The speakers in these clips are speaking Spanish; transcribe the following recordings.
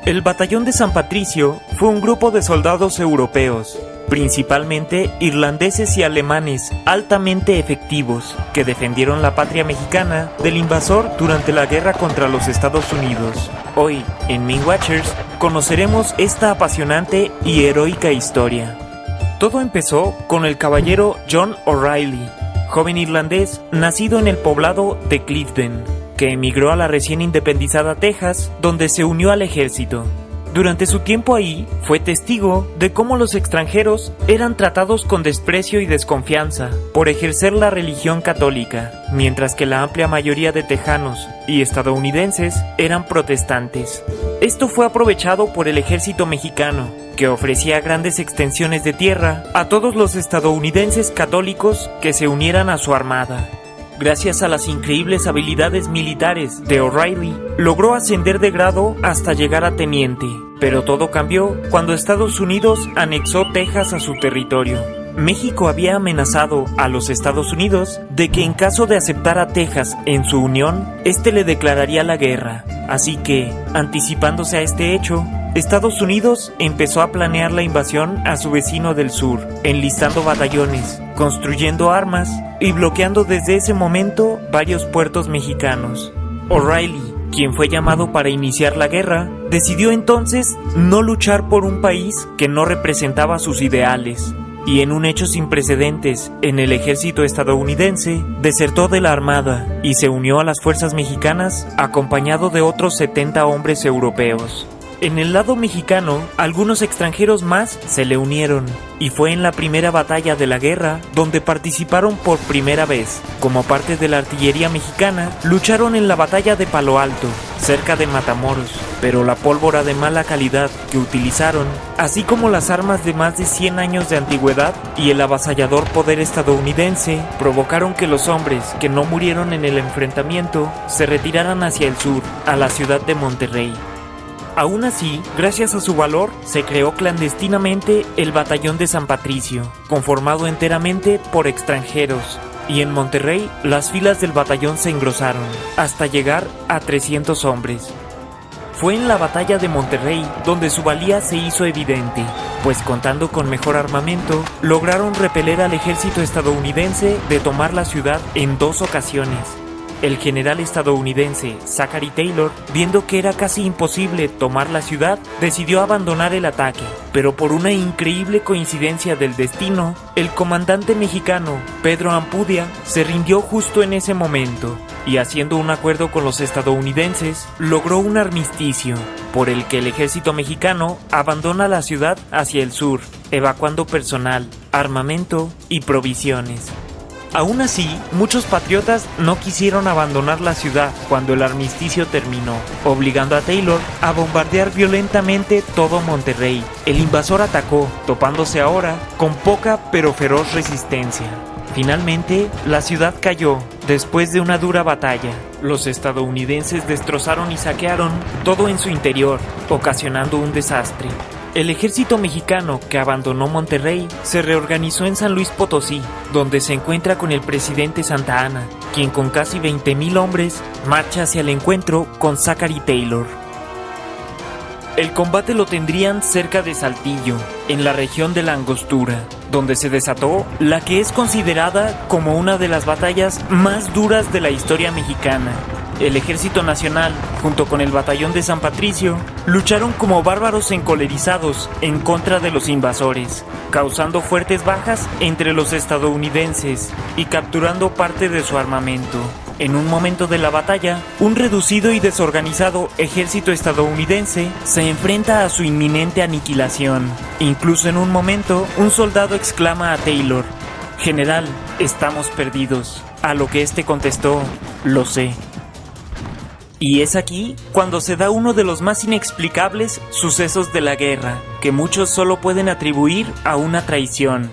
El Batallón de San Patricio fue un grupo de soldados europeos, principalmente irlandeses y alemanes, altamente efectivos, que defendieron la patria mexicana del invasor durante la guerra contra los Estados Unidos. Hoy, en Ming Watchers, conoceremos esta apasionante y heroica historia. Todo empezó con el caballero John O'Reilly, joven irlandés nacido en el poblado de Clifden, que emigró a la recién independizada Texas, donde se unió al ejército. Durante su tiempo ahí, fue testigo de cómo los extranjeros eran tratados con desprecio y desconfianza por ejercer la religión católica, mientras que la amplia mayoría de tejanos y estadounidenses eran protestantes. Esto fue aprovechado por el ejército mexicano, que ofrecía grandes extensiones de tierra a todos los estadounidenses católicos que se unieran a su armada. Gracias a las increíbles habilidades militares de O'Reilly, logró ascender de grado hasta llegar a teniente, pero todo cambió cuando Estados Unidos anexó Texas a su territorio. México había amenazado a los Estados Unidos de que en caso de aceptar a Texas en su unión, este le declararía la guerra. Así que, anticipándose a este hecho, Estados Unidos empezó a planear la invasión a su vecino del sur, enlistando batallones, construyendo armas y bloqueando desde ese momento varios puertos mexicanos. O'Reilly, quien fue llamado para iniciar la guerra, decidió entonces no luchar por un país que no representaba sus ideales, y en un hecho sin precedentes en el ejército estadounidense, desertó de la armada y se unió a las fuerzas mexicanas acompañado de otros 70 hombres europeos. En el lado mexicano, algunos extranjeros más se le unieron, y fue en la primera batalla de la guerra donde participaron por primera vez. Como parte de la artillería mexicana, lucharon en la batalla de Palo Alto, cerca de Matamoros, pero la pólvora de mala calidad que utilizaron, así como las armas de más de 100 años de antigüedad y el avasallador poder estadounidense, provocaron que los hombres que no murieron en el enfrentamiento se retiraran hacia el sur, a la ciudad de Monterrey. Aún así, gracias a su valor, se creó clandestinamente el Batallón de San Patricio, conformado enteramente por extranjeros, y en Monterrey las filas del batallón se engrosaron, hasta llegar a 300 hombres. Fue en la batalla de Monterrey donde su valía se hizo evidente, pues contando con mejor armamento, lograron repeler al ejército estadounidense de tomar la ciudad en 2 ocasiones. El general estadounidense Zachary Taylor, viendo que era casi imposible tomar la ciudad, decidió abandonar el ataque, pero por una increíble coincidencia del destino, el comandante mexicano Pedro Ampudia se rindió justo en ese momento, y haciendo un acuerdo con los estadounidenses, logró un armisticio, por el que el ejército mexicano abandona la ciudad hacia el sur, evacuando personal, armamento y provisiones. Aún así, muchos patriotas no quisieron abandonar la ciudad cuando el armisticio terminó, obligando a Taylor a bombardear violentamente todo Monterrey. El invasor atacó, topándose ahora con poca pero feroz resistencia. Finalmente, la ciudad cayó después de una dura batalla. Los estadounidenses destrozaron y saquearon todo en su interior, ocasionando un desastre. El ejército mexicano que abandonó Monterrey se reorganizó en San Luis Potosí, donde se encuentra con el presidente Santa Anna, quien con casi 20,000 hombres marcha hacia el encuentro con Zachary Taylor. El combate lo tendrían cerca de Saltillo, en la región de la Angostura, donde se desató la que es considerada como una de las batallas más duras de la historia mexicana. El Ejército Nacional, junto con el Batallón de San Patricio, lucharon como bárbaros encolerizados en contra de los invasores, causando fuertes bajas entre los estadounidenses y capturando parte de su armamento. En un momento de la batalla, un reducido y desorganizado ejército estadounidense se enfrenta a su inminente aniquilación. Incluso en un momento, un soldado exclama a Taylor: «General, estamos perdidos», a lo que este contestó: «Lo sé». Y es aquí cuando se da uno de los más inexplicables sucesos de la guerra, que muchos solo pueden atribuir a una traición.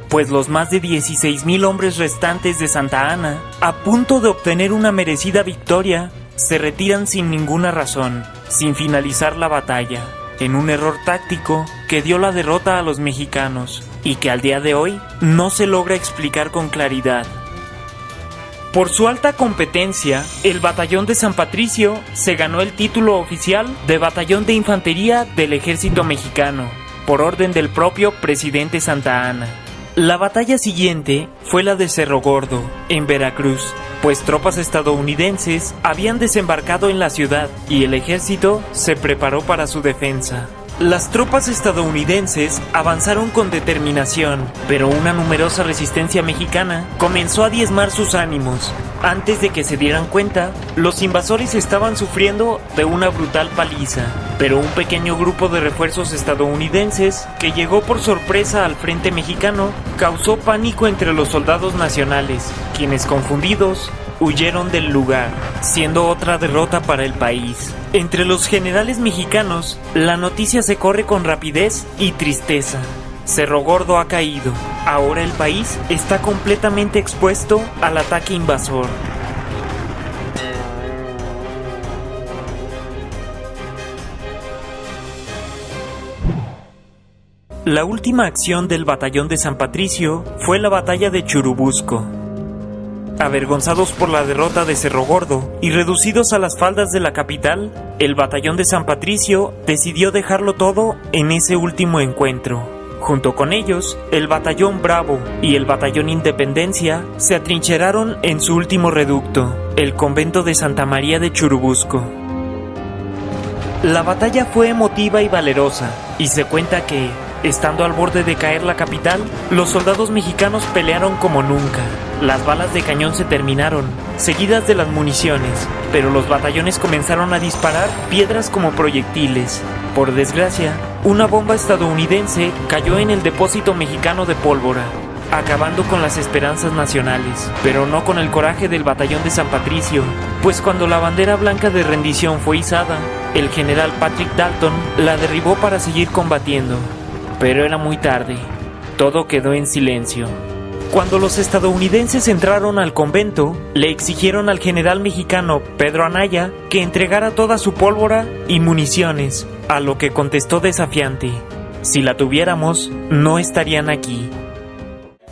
Pues los más de 16,000 hombres restantes de Santa Anna, a punto de obtener una merecida victoria, se retiran sin ninguna razón, sin finalizar la batalla, en un error táctico que dio la derrota a los mexicanos, y que al día de hoy no se logra explicar con claridad. Por su alta competencia, el Batallón de San Patricio se ganó el título oficial de Batallón de Infantería del Ejército Mexicano, por orden del propio presidente Santa Anna. La batalla siguiente fue la de Cerro Gordo, en Veracruz, pues tropas estadounidenses habían desembarcado en la ciudad y el ejército se preparó para su defensa. Las tropas estadounidenses avanzaron con determinación, pero una numerosa resistencia mexicana comenzó a diezmar sus ánimos. Antes de que se dieran cuenta, los invasores estaban sufriendo de una brutal paliza, pero un pequeño grupo de refuerzos estadounidenses que llegó por sorpresa al frente mexicano causó pánico entre los soldados nacionales, quienes confundidos huyeron del lugar, siendo otra derrota para el país. Entre los generales mexicanos, la noticia se corre con rapidez y tristeza. Cerro Gordo ha caído. Ahora el país está completamente expuesto al ataque invasor. La última acción del Batallón de San Patricio fue la batalla de Churubusco. Avergonzados por la derrota de Cerro Gordo y reducidos a las faldas de la capital, el Batallón de San Patricio decidió dejarlo todo en ese último encuentro. Junto con ellos, el Batallón Bravo y el Batallón Independencia se atrincheraron en su último reducto, el convento de Santa María de Churubusco. La batalla fue emotiva y valerosa, y se cuenta que, estando al borde de caer la capital, los soldados mexicanos pelearon como nunca. Las balas de cañón se terminaron, seguidas de las municiones, pero los batallones comenzaron a disparar piedras como proyectiles. Por desgracia, una bomba estadounidense cayó en el depósito mexicano de pólvora, acabando con las esperanzas nacionales, pero no con el coraje del Batallón de San Patricio, pues cuando la bandera blanca de rendición fue izada, el general Patrick Dalton la derribó para seguir combatiendo. Pero era muy tarde. Todo quedó en silencio. Cuando los estadounidenses entraron al convento, le exigieron al general mexicano Pedro Anaya que entregara toda su pólvora y municiones, a lo que contestó desafiante: si la tuviéramos, no estarían aquí.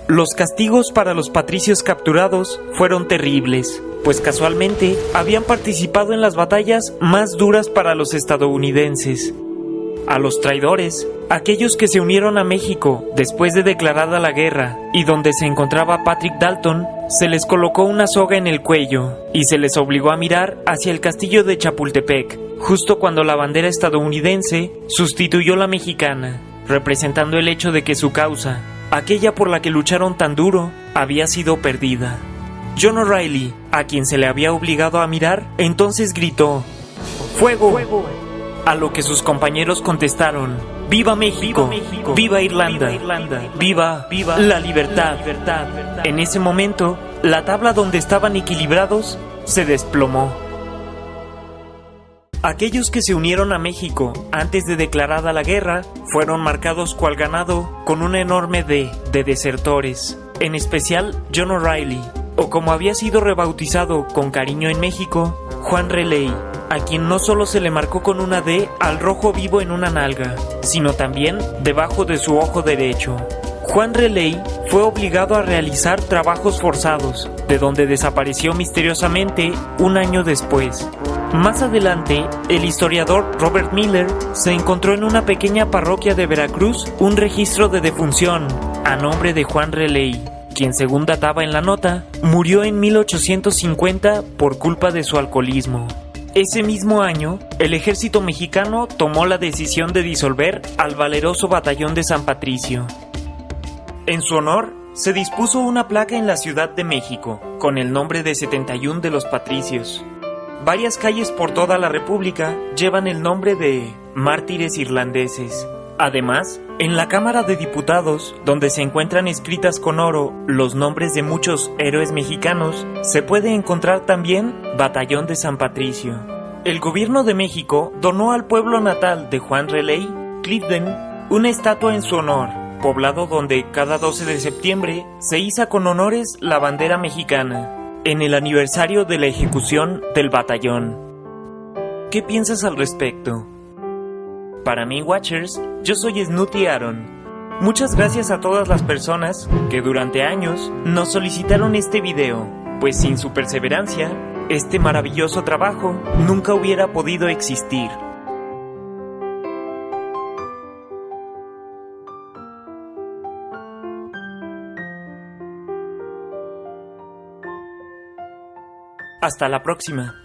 Los castigos para los patricios capturados fueron terribles, pues casualmente habían participado en las batallas más duras para los estadounidenses. A los traidores, aquellos que se unieron a México después de declarada la guerra y donde se encontraba Patrick Dalton, se les colocó una soga en el cuello y se les obligó a mirar hacia el castillo de Chapultepec, justo cuando la bandera estadounidense sustituyó la mexicana, representando el hecho de que su causa, aquella por la que lucharon tan duro, había sido perdida. John O'Reilly, a quien se le había obligado a mirar, entonces gritó: ¡Fuego! ¡Fuego! A lo que sus compañeros contestaron: ¡Viva México! ¡Viva Irlanda! ¡Viva la libertad! En ese momento, la tabla donde estaban equilibrados se desplomó. Aquellos que se unieron a México antes de declarada la guerra fueron marcados cual ganado con una enorme D de desertores, en especial John O'Reilly, o como había sido rebautizado con cariño en México, Juan Relay, a quien no solo se le marcó con una D al rojo vivo en una nalga, sino también debajo de su ojo derecho. Juan Relay fue obligado a realizar trabajos forzados, de donde desapareció misteriosamente un año después. Más adelante, el historiador Robert Miller se encontró en una pequeña parroquia de Veracruz un registro de defunción a nombre de Juan Relay, quien, según databa en la nota, murió en 1850 por culpa de su alcoholismo. Ese mismo año, el ejército mexicano tomó la decisión de disolver al valeroso Batallón de San Patricio. En su honor, se dispuso una placa en la Ciudad de México, con el nombre de 71 de los Patricios. Varias calles por toda la República llevan el nombre de mártires irlandeses. Además, en la Cámara de Diputados, donde se encuentran escritas con oro los nombres de muchos héroes mexicanos, se puede encontrar también Batallón de San Patricio. El gobierno de México donó al pueblo natal de Juan Relay, Clifden, una estatua en su honor, poblado donde cada 12 de septiembre se iza con honores la bandera mexicana, en el aniversario de la ejecución del batallón. ¿Qué piensas al respecto? Para mí, Watchers, yo soy Snooty Aaron. Muchas gracias a todas las personas que durante años nos solicitaron este video. pues sin su perseverancia, este maravilloso trabajo nunca hubiera podido existir. Hasta la próxima.